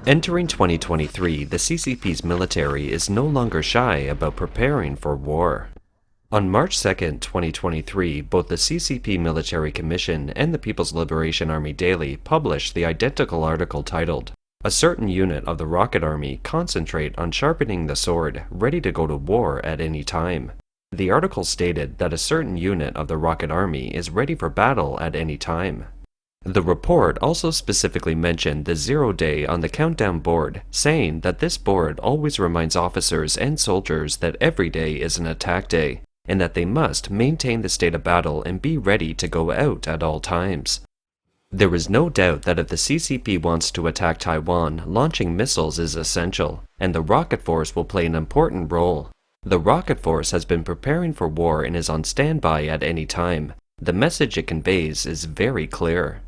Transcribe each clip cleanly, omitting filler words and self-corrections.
Entering 2023, the CCP's military is no longer shy about preparing for war. On March 2, 2023, both the CCP Military Commission and the People's Liberation Army Daily published the identical article titled, "A certain unit of the Rocket Army concentrate on sharpening the sword, ready to go to war at any time." The article stated that a certain unit of the Rocket Army is ready for battle at any time. The report also specifically mentioned the 0 day on the countdown board, saying that this board always reminds officers and soldiers that every day is an attack day, and that they must maintain the state of battle and be ready to go out at all times. There is no doubt that if the CCP wants to attack Taiwan, launching missiles is essential, and the rocket force will play an important role. The rocket force has been preparing for war and is on standby at any time. The message it conveys is very clear.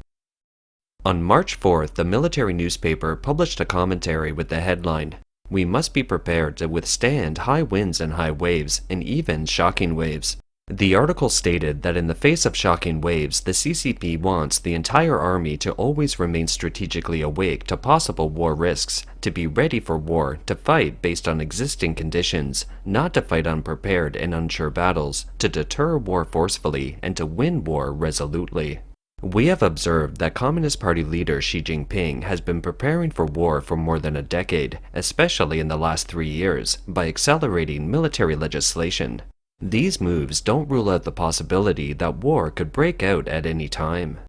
On March 4th, the military newspaper published a commentary with the headline, "We must be prepared to withstand high winds and high waves, and even shocking waves." The article stated that in the face of shocking waves, the CCP wants the entire army to always remain strategically awake to possible war risks, to be ready for war, to fight based on existing conditions, not to fight unprepared and unsure battles, to deter war forcefully, and to win war resolutely. We have observed that Communist Party leader Xi Jinping has been preparing for war for more than a decade, especially in the last 3 years, by accelerating military legislation. These moves don't rule out the possibility that war could break out at any time.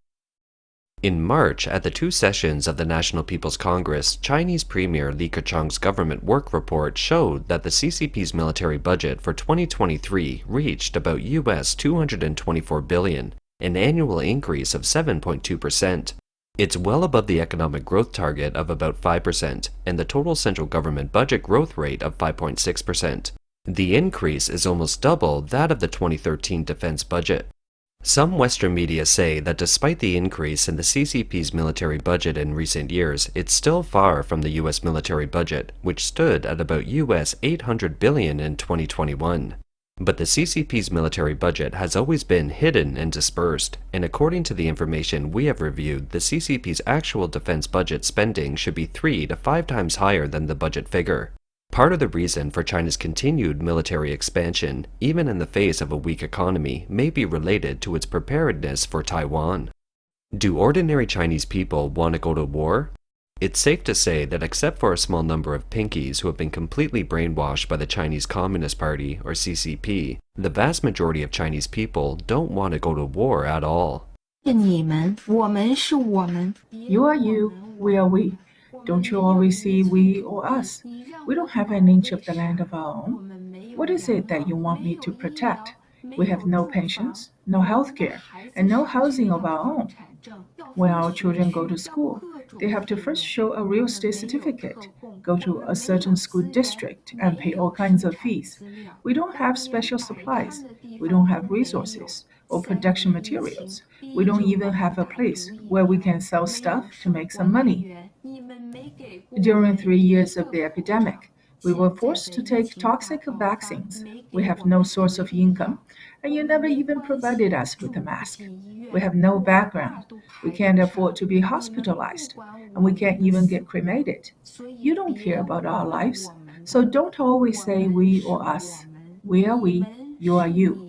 In March, at the 2 sessions of the National People's Congress, Chinese Premier Li Keqiang's government work report showed that the CCP's military budget for 2023 reached about US $224 billion, an annual increase of 7.2%. It's well above the economic growth target of about 5% and the total central government budget growth rate of 5.6%. The increase is almost double that of the 2013 defense budget. Some Western media say that despite the increase in the CCP's military budget in recent years, it's still far from the US military budget, which stood at about US $800 billion in 2021. But the CCP's military budget has always been hidden and dispersed, and according to the information we have reviewed, the CCP's actual defense budget spending should be 3 to 5 times higher than the budget figure. Part of the reason for China's continued military expansion, even in the face of a weak economy, may be related to its preparedness for Taiwan. Do ordinary Chinese people want to go to war? It's safe to say that except for a small number of pinkies who have been completely brainwashed by the Chinese Communist Party, or CCP, the vast majority of Chinese people don't want to go to war at all. You are you, we are we. Don't you always see we or us? We don't have an inch of the land of our own. What is it that you want me to protect? We have no pensions, no health care, and no housing of our own. When our children go to school, they have to first show a real estate certificate, go to a certain school district, and pay all kinds of fees. We don't have special supplies. We don't have resources or production materials. We don't even have a place where we can sell stuff to make some money. During 3 years of the epidemic, we were forced to take toxic vaccines. We have no source of income, and you never even provided us with a mask. We have no background. We can't afford to be hospitalized, and we can't even get cremated. You don't care about our lives, so don't always say we or us. We are we, you are you.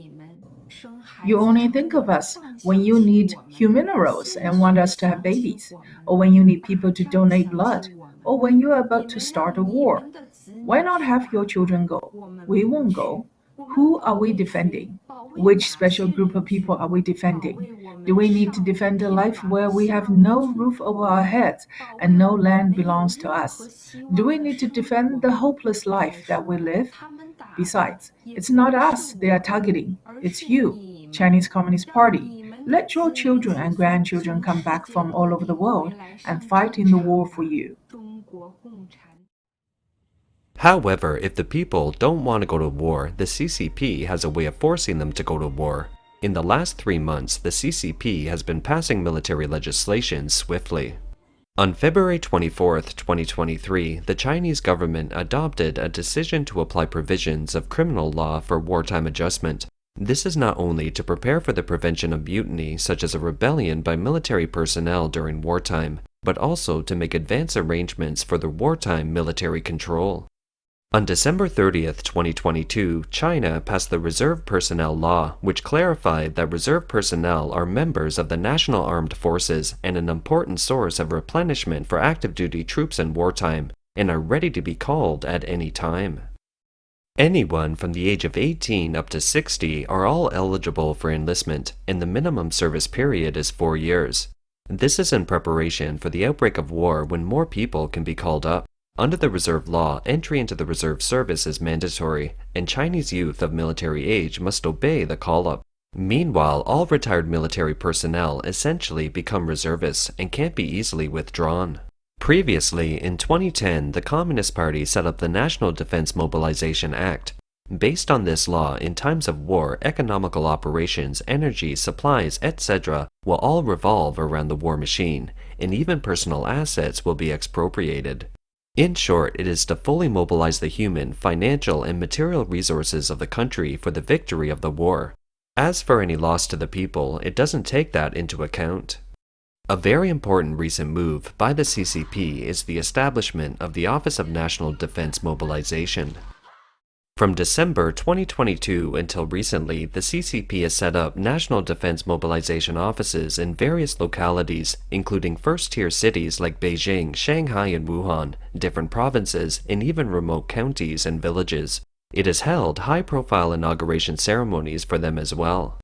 You only think of us when you need minerals and want us to have babies, or when you need people to donate blood, or when you are about to start a war. Why not have your children go? We won't go. Who are we defending? Which special group of people are we defending? Do we need to defend a life where we have no roof over our heads and no land belongs to us? Do we need to defend the hopeless life that we live? Besides, it's not us they are targeting, it's you, Chinese Communist Party. Let your children and grandchildren come back from all over the world and fight in the war for you. However, if the people don't want to go to war, the CCP has a way of forcing them to go to war. In the last 3 months, the CCP has been passing military legislation swiftly. On February 24, 2023, the Chinese government adopted a decision to apply provisions of criminal law for wartime adjustment. This is not only to prepare for the prevention of mutiny, such as a rebellion by military personnel during wartime, but also to make advance arrangements for the wartime military control. On December 30th, 2022, China passed the Reserve Personnel Law, which clarified that reserve personnel are members of the National Armed Forces and an important source of replenishment for active duty troops in wartime, and are ready to be called at any time. Anyone from the age of 18 up to 60 are all eligible for enlistment, and the minimum service period is 4 years. This is in preparation for the outbreak of war when more people can be called up. Under the reserve law, entry into the reserve service is mandatory, and Chinese youth of military age must obey the call-up. Meanwhile, all retired military personnel essentially become reservists and can't be easily withdrawn. Previously, in 2010, the Communist Party set up the National Defense Mobilization Act. Based on this law, in times of war, economical operations, energy, supplies, etc. will all revolve around the war machine, and even personal assets will be expropriated. In short, it is to fully mobilize the human, financial, and material resources of the country for the victory of the war. As for any loss to the people, it doesn't take that into account. A very important recent move by the CCP is the establishment of the Office of National Defense Mobilization. From December 2022 until recently, the CCP has set up National Defense Mobilization offices in various localities, including first-tier cities like Beijing, Shanghai, and Wuhan, different provinces, and even remote counties and villages. It has held high-profile inauguration ceremonies for them as well.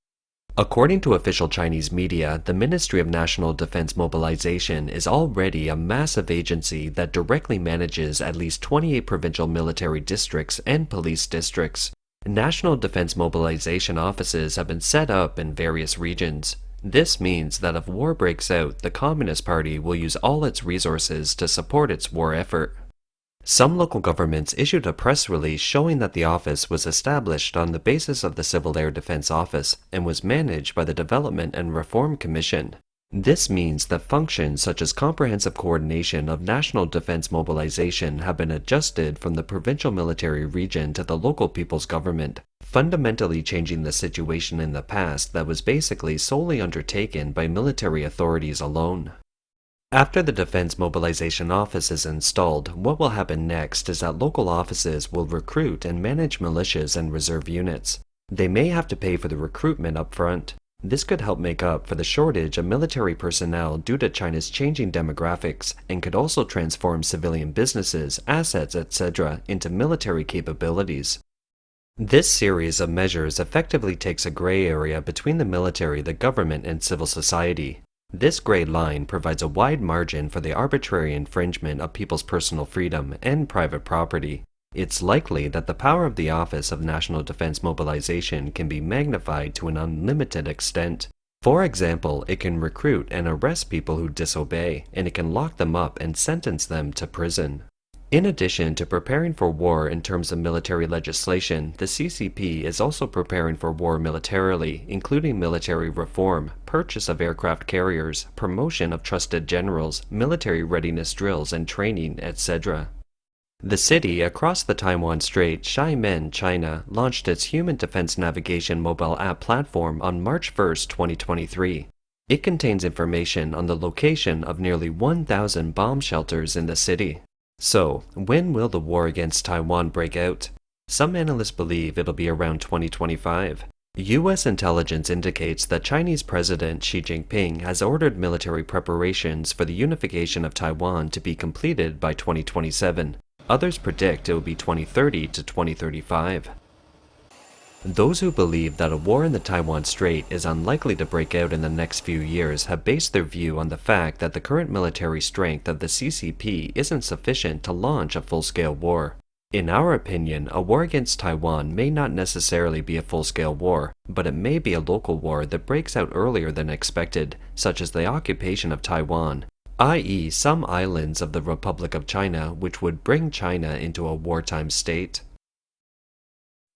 According to official Chinese media, the Ministry of National Defense Mobilization is already a massive agency that directly manages at least 28 provincial military districts and police districts. National Defense Mobilization offices have been set up in various regions. This means that if war breaks out, the Communist Party will use all its resources to support its war effort. Some local governments issued a press release showing that the office was established on the basis of the Civil Air Defense Office and was managed by the Development and Reform Commission. This means that functions such as comprehensive coordination of national defense mobilization have been adjusted from the provincial military region to the local people's government, fundamentally changing the situation in the past that was basically solely undertaken by military authorities alone. After the Defense Mobilization Office is installed, what will happen next is that local offices will recruit and manage militias and reserve units. They may have to pay for the recruitment up front. This could help make up for the shortage of military personnel due to China's changing demographics, and could also transform civilian businesses, assets, etc. into military capabilities. This series of measures effectively takes a gray area between the military, the government, and civil society. This gray line provides a wide margin for the arbitrary infringement of people's personal freedom and private property. It's likely that the power of the Office of National Defense Mobilization can be magnified to an unlimited extent. For example, it can recruit and arrest people who disobey, and it can lock them up and sentence them to prison. In addition to preparing for war in terms of military legislation, the CCP is also preparing for war militarily, including military reform, purchase of aircraft carriers, promotion of trusted generals, military readiness drills and training, etc. The city across the Taiwan Strait, Xiamen, China, launched its Human Defense Navigation mobile app platform on March 1, 2023. It contains information on the location of nearly 1,000 bomb shelters in the city. So, when will the war against Taiwan break out? Some analysts believe it'll be around 2025. U.S. intelligence indicates that Chinese President Xi Jinping has ordered military preparations for the unification of Taiwan to be completed by 2027. Others predict it will be 2030 to 2035. Those who believe that a war in the Taiwan Strait is unlikely to break out in the next few years have based their view on the fact that the current military strength of the CCP isn't sufficient to launch a full-scale war. In our opinion, a war against Taiwan may not necessarily be a full-scale war, but it may be a local war that breaks out earlier than expected, such as the occupation of Taiwan, i.e. some islands of the Republic of China, which would bring China into a wartime state.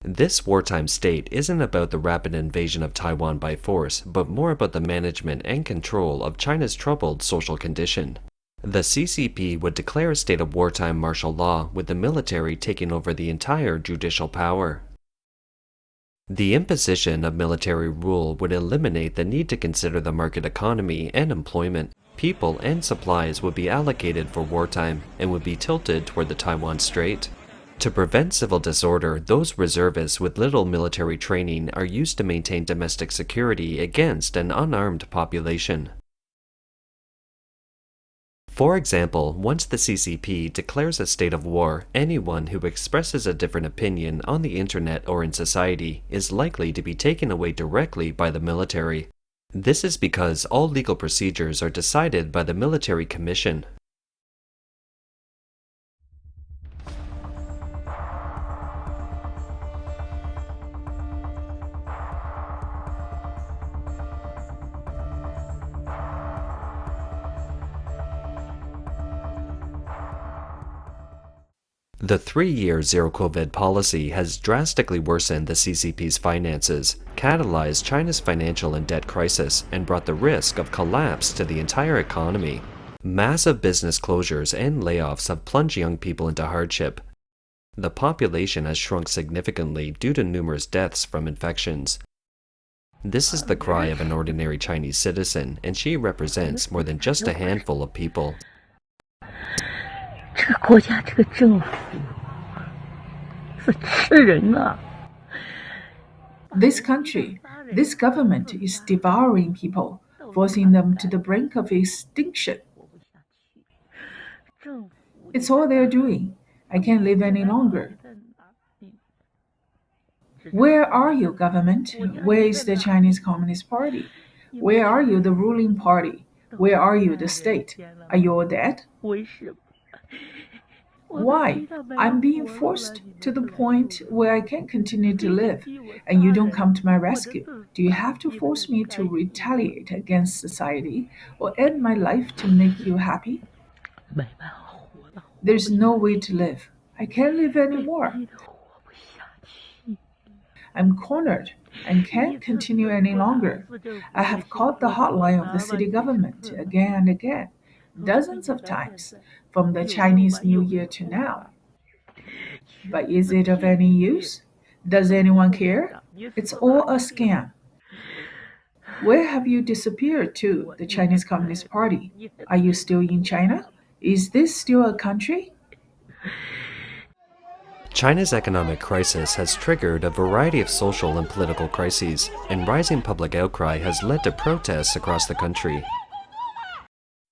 This wartime state isn't about the rapid invasion of Taiwan by force, but more about the management and control of China's troubled social condition. The CCP would declare a state of wartime martial law, with the military taking over the entire judicial power. The imposition of military rule would eliminate the need to consider the market economy and employment. people and supplies would be allocated for wartime and would be tilted toward the Taiwan Strait. To prevent civil disorder, those reservists with little military training are used to maintain domestic security against an unarmed population. For example, once the CCP declares a state of war, anyone who expresses a different opinion on the internet or in society is likely to be taken away directly by the military. This is because all legal procedures are decided by the military commission. The 3-year zero-COVID policy has drastically worsened the CCP's finances, catalyzed China's financial and debt crisis, and brought the risk of collapse to the entire economy. Massive business closures and layoffs have plunged young people into hardship. The population has shrunk significantly due to numerous deaths from infections. This is the cry of an ordinary Chinese citizen, and she represents more than just a handful of people. 这个国家这个政府是吃人啊 This country, this government is devouring people, forcing them to the brink of extinction. It's all they're doing. I can't live any longer. Where are you, government? Where is the Chinese Communist Party? Where are you, the ruling party? Where are you, the state? Are you all dead? 为什么 Why? I'm being forced to the point where I can't continue to live, and you don't come to my rescue. Do you have to force me to retaliate against society or end my life to make you happy? 没办法活了 There's no way to live. I can't live anymore. 逼得活不下去 I'm cornered and can't continue any longer. I have called the hotline of the city government again and again, dozens of times, from the Chinese New Year to now. But is it of any use? Does anyone care? It's all a scam. Where have you disappeared to, the Chinese Communist Party? Are you still in China? Is this still a country? China's economic crisis has triggered a variety of social and political crises, and rising public outcry has led to protests across the country.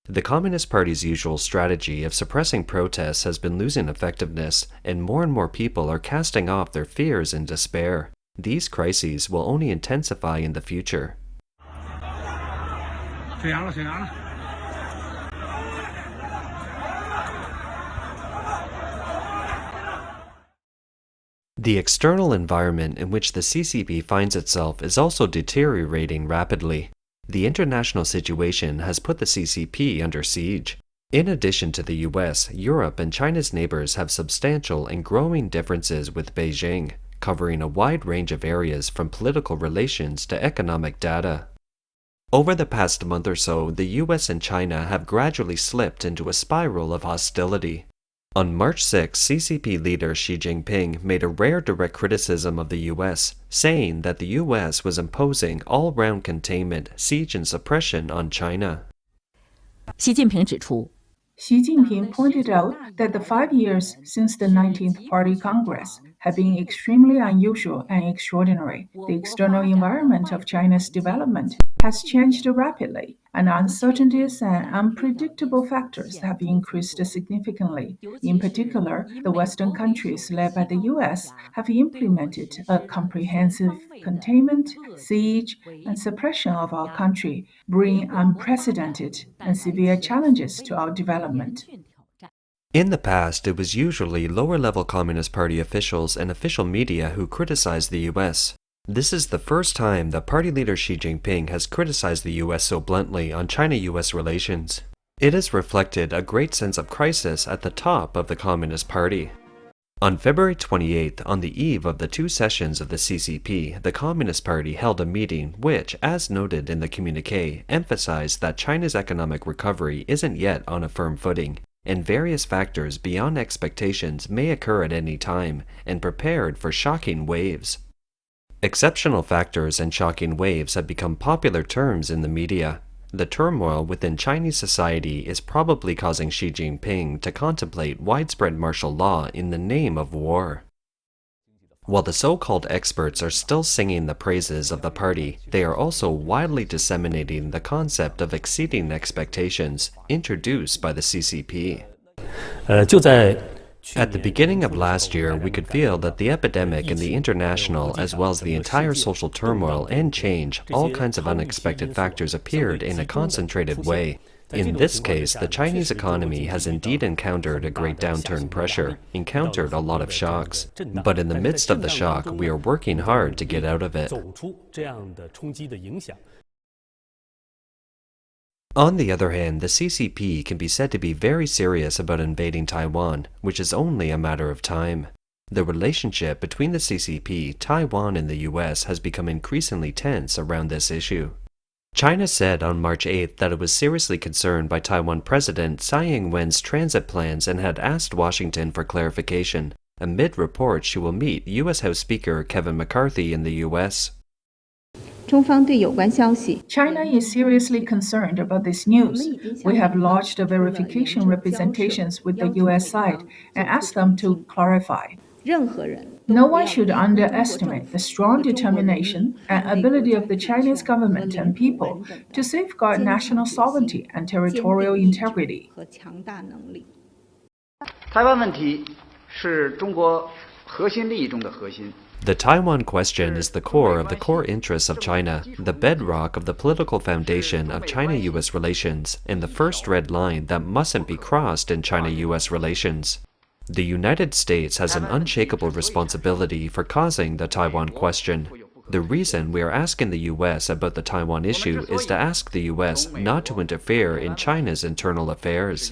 The Communist Party's usual strategy of suppressing protests has been losing effectiveness, and more people are casting off their fears in despair. These crises will only intensify in the future. 沈阳了，沈阳了。 The external environment in which the CCP finds itself is also deteriorating rapidly. The international situation has put the CCP under siege. In addition to the US, Europe and China's neighbors have substantial and growing differences with Beijing, covering a wide range of areas from political relations to economic data. Over the past month or so, the US and China have gradually slipped into a spiral of hostility. On March 6, CCP leader Xi Jinping made a rare direct criticism of the US, saying that the US was imposing all-round containment, siege and suppression on China. 习近平指出 Xi Jinping pointed out that the 5 years since the 19th Party Congress have been extremely unusual and extraordinary. The external environment of China's development has changed rapidly, and uncertainties and unpredictable factors have increased significantly. In particular, the Western countries led by the US have implemented a comprehensive containment, siege, and suppression of our country, bringing unprecedented and severe challenges to our development. In the past, it was usually lower-level Communist Party officials and official media who criticized the US. This is the first time that party leader Xi Jinping has criticized the US so bluntly on China-US relations. It has reflected a great sense of crisis at the top of the Communist Party. On February 28th, on the eve of the 2 sessions of the CCP, the Communist Party held a meeting which, as noted in the communiqué, emphasized that China's economic recovery isn't yet on a firm footing, and various factors beyond expectations may occur at any time, and prepared for shocking waves. Exceptional factors and shocking waves have become popular terms in the media. The turmoil within Chinese society is probably causing Xi Jinping to contemplate widespread martial law in the name of war. While the so-called experts are still singing the praises of the party, they are also widely disseminating the concept of exceeding expectations introduced by the CCP. At the beginning of last year, we could feel that the epidemic and the international, as well as the entire social turmoil and change, all kinds of unexpected factors appeared in a concentrated way. In this case, the Chinese economy has indeed encountered a great downturn pressure, encountered a lot of shocks. But in the midst of the shock, we are working hard to get out of it. On the other hand, the CCP can be said to be very serious about invading Taiwan, which is only a matter of time. The relationship between the CCP, Taiwan, and the US has become increasingly tense around this issue. China said on March 8th that it was seriously concerned by Taiwan President Tsai Ing-wen's transit plans and had asked Washington for clarification. Amid reports she will meet U.S. House Speaker Kevin McCarthy in the U.S. China is seriously concerned about this news. We have lodged verification representations with the U.S. side and asked them to clarify. No one should underestimate the strong determination and ability of the Chinese government and people to safeguard national sovereignty and territorial integrity. 台湾问题是中国核心利益中的核心。 The Taiwan question is the core of the core interests of China, the bedrock of the political foundation of China-US relations, and the first red line that mustn't be crossed in China-US relations. The United States has an unshakable responsibility for causing the Taiwan question. The reason we are asking the US about the Taiwan issue is to ask the US not to interfere in China's internal affairs.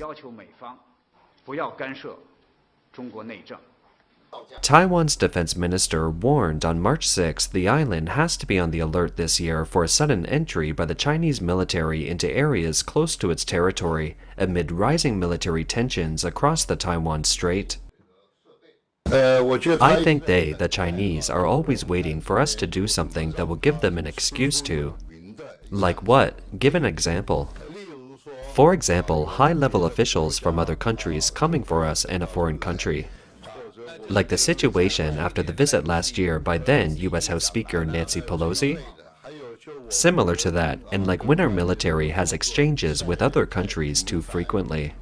Taiwan's defense minister warned on March 6 the island has to be on the alert this year for a sudden entry by the Chinese military into areas close to its territory amid rising military tensions across the Taiwan Strait. I think the Chinese, are always waiting for us to do something that will give them an excuse to. Like what? Give an example. For example, high-level officials from other countries coming for us in a foreign country. Like the situation after the visit last year by then U.S. House Speaker Nancy Pelosi? Similar to that, and like when our military has exchanges with other countries too frequently.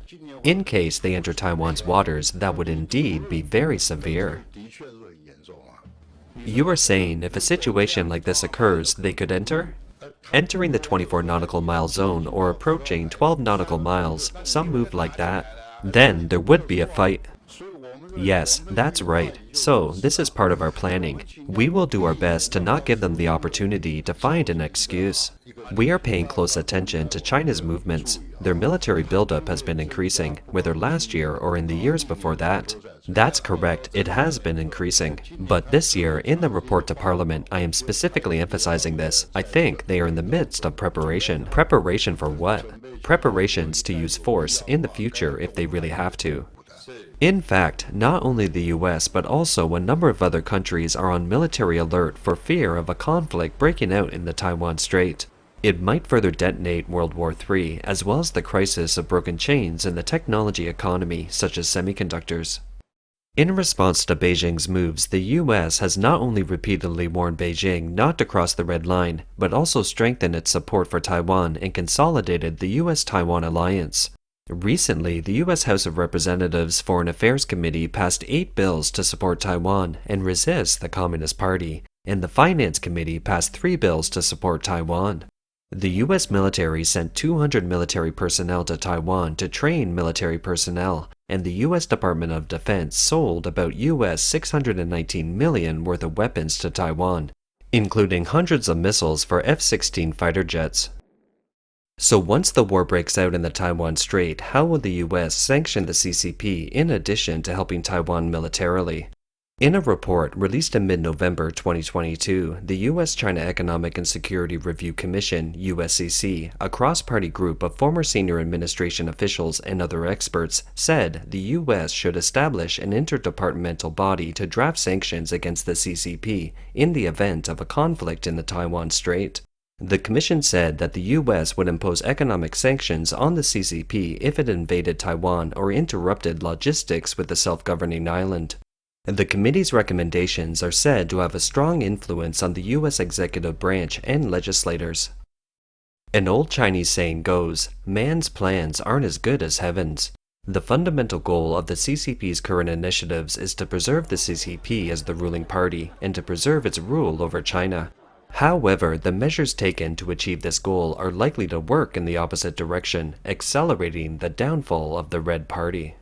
In case they enter Taiwan's waters, that would indeed be very severe. You are saying if a situation like this occurs, they could enter? Entering the 24 nautical mile zone or approaching 12 nautical miles, some move like that. Then there would be a fight. Yes, that's right. So, this is part of our planning. We will do our best to not give them the opportunity to find an excuse. We are paying close attention to China's movements. Their military buildup has been increasing, whether last year or in the years before that. That's correct, it has been increasing. But this year, in the report to Parliament, I am specifically emphasizing this. I think they are in the midst of preparation. Preparation for what? Preparations to use force in the future if they really have to. In fact, not only the US but also a number of other countries are on military alert for fear of a conflict breaking out in the Taiwan Strait. It might further detonate World War III, as well as the crisis of broken chains in the technology economy, such as semiconductors. In response to Beijing's moves, the US has not only repeatedly warned Beijing not to cross the red line, but also strengthened its support for Taiwan and consolidated the US-Taiwan alliance. Recently, the U.S. House of Representatives Foreign Affairs Committee passed 8 bills to support Taiwan and resist the Communist Party, and the Finance Committee passed 3 bills to support Taiwan. The U.S. military sent 200 military personnel to Taiwan to train military personnel, and the U.S. Department of Defense sold about U.S. $619 million worth of weapons to Taiwan, including hundreds of missiles for F-16 fighter jets. So once the war breaks out in the Taiwan Strait, how will the US sanction the CCP in addition to helping Taiwan militarily? In a report released in mid-November 2022, the US-China Economic and Security Review Commission, USCC, a cross-party group of former senior administration officials and other experts, said the US should establish an interdepartmental body to draft sanctions against the CCP in the event of a conflict in the Taiwan Strait. The commission said that the U.S. would impose economic sanctions on the CCP if it invaded Taiwan or interrupted logistics with the self-governing island. The committee's recommendations are said to have a strong influence on the U.S. executive branch and legislators. An old Chinese saying goes, "Man's plans aren't as good as heaven's." The fundamental goal of the CCP's current initiatives is to preserve the CCP as the ruling party and to preserve its rule over China. However, the measures taken to achieve this goal are likely to work in the opposite direction, accelerating the downfall of the Red Party.